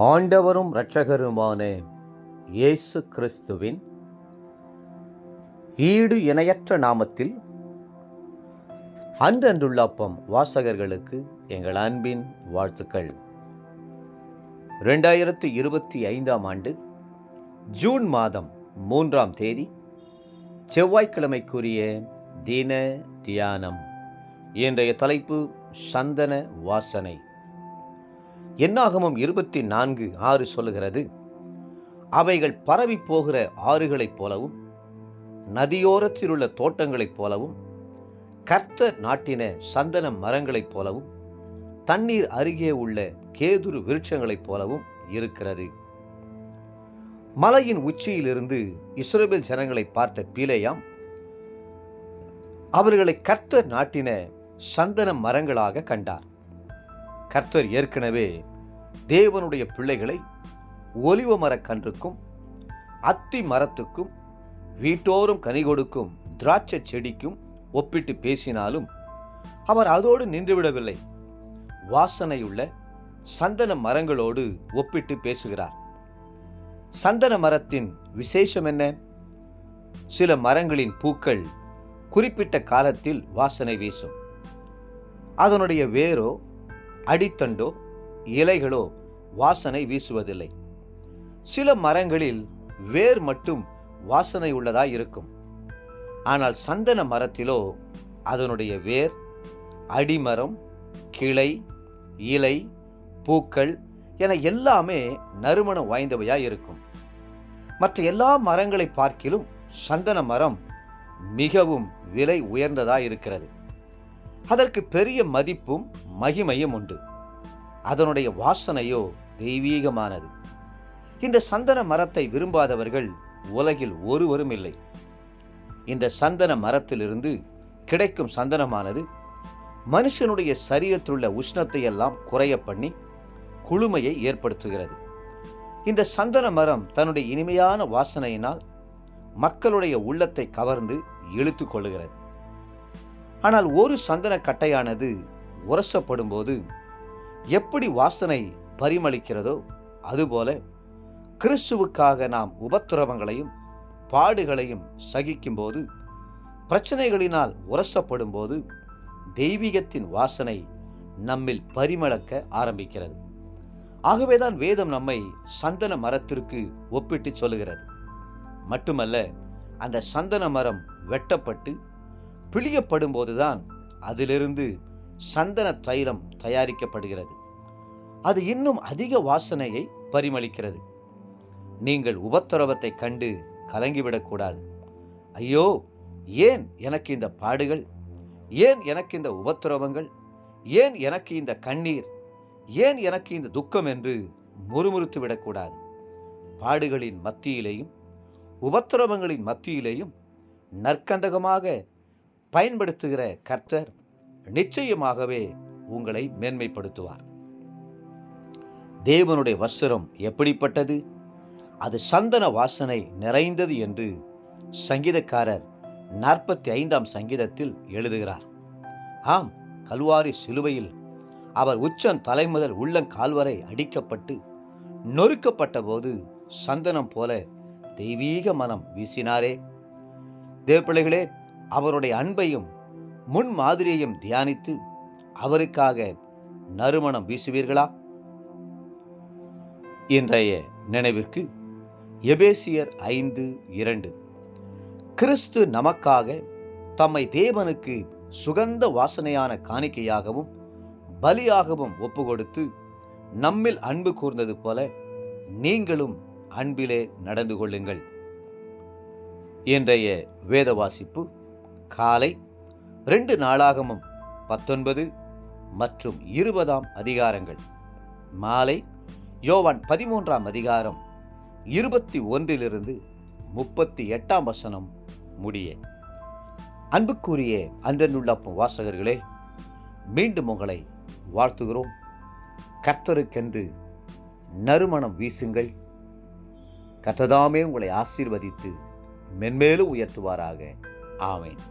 ஆண்டவரும் இரட்சகருமான இயேசு கிறிஸ்துவின் ஈடு இணையற்ற நாமத்தில் அன்றன்றுள்ள அப்பம் வாசகர்களுக்கு எங்கள் அன்பின் வாழ்த்துக்கள். 2025 ஆண்டு ஜூன் மாதம் 3ஆம் தேதி செவ்வாய்க்கிழமைக்குரிய தின தியானம். இன்றைய தலைப்பு சந்தன வாசனை. என்னாகமம் 24:6 சொல்லுகிறது, அவைகள் பரவி போகிற ஆறுகளைப் போலவும் நதியோரத்தில் உள்ள தோட்டங்களைப் போலவும் கர்த்தர் நாட்டின சந்தன மரங்களைப் போலவும் தண்ணீர் அருகே உள்ள கேதுரு விருட்சங்களைப் போலவும் இருக்கிறது. மலையின் உச்சியிலிருந்து இஸ்ரவேல் ஜனங்களை பார்த்த பிலேயாம் அவர்களை கர்த்தர் நாட்டின சந்தன மரங்களாக கண்டார். கர்த்தர் ஏற்கனவே தேவனுடைய பிள்ளைகளை ஒலிவ மரக்கன்றுக்கும் அத்தி மரத்துக்கும் வீட்டோறும் கனி கொடுக்கும் திராட்சை செடிக்கும் ஒப்பிட்டு பேசினாலும் அவர் அதோடு நின்றுவிடவில்லை. வாசனையுள்ள சந்தன மரங்களோடு ஒப்பிட்டு பேசுகிறார். சந்தன மரத்தின் விசேஷம் என்ன? சில மரங்களின் பூக்கள் குறிப்பிட்ட காலத்தில் வாசனை வீசும். அதனுடைய வேரோ அடித்தண்டோ இலைகளோ வாசனை வீசுவதில்லை. சில மரங்களில் வேர் மட்டும் வாசனை உள்ளதாய் இருக்கும். ஆனால் சந்தன மரத்திலோ அதனுடைய வேர், அடிமரம், கிளை, இலை, பூக்கள் என எல்லாமே நறுமணம் வாய்ந்தவையாய் இருக்கும். மற்ற எல்லா மரங்களை பார்க்கிலும் சந்தன மரம் மிகவும் விலை உயர்ந்ததாய் இருக்கிறது. அதற்கு பெரிய மதிப்பும் மகிமையும் உண்டு. அதனுடைய வாசனையோ தெய்வீகமானது. இந்த சந்தன மரத்தை விரும்பாதவர்கள் உலகில் ஒருவரும் இல்லை. இந்த சந்தன மரத்திலிருந்து கிடைக்கும் சந்தனமானது மனுஷனுடைய சரீரத்தில் உள்ள உஷ்ணத்தை எல்லாம் குறைய பண்ணி குளுமையை ஏற்படுத்துகிறது. இந்த சந்தன மரம் தன்னுடைய இனிமையான வாசனையினால் மக்களுடைய உள்ளத்தை கவர்ந்து இழுத்து கொள்ளுகிறது. ஆனால் ஒரு சந்தன கட்டையானது உரசப்படும் போது எப்படி வாசனை பரிமளிக்கிறதோ அதுபோல கிறிஸ்துவுக்காக நாம் உபத்திரவங்களையும் பாடுகளையும் சகிக்கும்போது, பிரச்சனைகளினால் உரசப்படும் போது தெய்வீகத்தின் வாசனை நம்மில் பரிமளக்க ஆரம்பிக்கிறது. ஆகவேதான் வேதம் நம்மை சந்தன மரத்திற்கு ஒப்பிட்டு சொல்லுகிறது. மட்டுமல்ல, அந்த சந்தன மரம் வெட்டப்பட்டு பிழியப்படும் போதுதான் அதிலிருந்து சந்தன தைலம் தயாரிக்கப்படுகிறது. அது இன்னும் அதிக வாசனையை பரிமளிக்கிறது. நீங்கள் உபத்திரவத்தை கண்டு கலங்கிவிடக்கூடாது. ஐயோ, ஏன் எனக்கு இந்த பாடுகள், ஏன் எனக்கு இந்த உபத்திரவங்கள், ஏன் எனக்கு இந்த கண்ணீர், ஏன் எனக்கு இந்த துக்கம் என்று முறுமுறுத்து விடக்கூடாது. பாடுகளின் மத்தியிலேயும் உபத்திரவங்களின் மத்தியிலேயும் நற்கந்தகமாக பயன்படுத்துகிற கர்த்தர் நிச்சயமாகவே உங்களை மேன்மைப்படுத்துவார். தேவனுடைய வஸ்திரம் எப்படிப்பட்டது? அது சந்தன வாசனை நிறைந்தது என்று சங்கீதக்காரர் 45ஆம் சங்கீதத்தில் எழுதுகிறார். ஆம், கல்வாரி சிலுவையில் அவர் உச்சன் தலைமுதல் உள்ளங்கால்வரை அடிக்கப்பட்டு நொறுக்கப்பட்ட போது சந்தனம் போல தெய்வீக மனம் வீசினாரே. தேவப்பிள்ளைகளே, அவருடைய அன்பையும் முன் மாதிரியையும் தியானித்து அவருக்காக நறுமணம் வீசுவீர்களா? இன்றைய நினைவிற்கு எபேசியர் 5:2 கிறிஸ்து நமக்காக தம்மை தேவனுக்கு சுகந்த வாசனையான காணிக்கையாகவும் பலியாகவும் ஒப்புக்கொடுத்து நம்மில் அன்பு கூர்ந்தது போல நீங்களும் அன்பிலே நடந்து கொள்ளுங்கள். இன்றைய வேத வாசிப்பு காலை 2 நாளாகமம் 19 மற்றும் 20ஆம் அதிகாரங்கள், மாலை யோவான் 13ஆம் அதிகாரம் 21 38ஆம் வசனம் முடிய. அன்புக்குரிய அன்றன்றுள்ள வாசகர்களே, மீண்டும் உங்களை வாழ்த்துகிறோம். கர்த்தருக்கென்று நறுமணம் வீசுங்கள். கர்த்ததாமே உங்களை ஆசீர்வதித்து மென்மேலும் உயர்த்துவாராக. ஆமென்.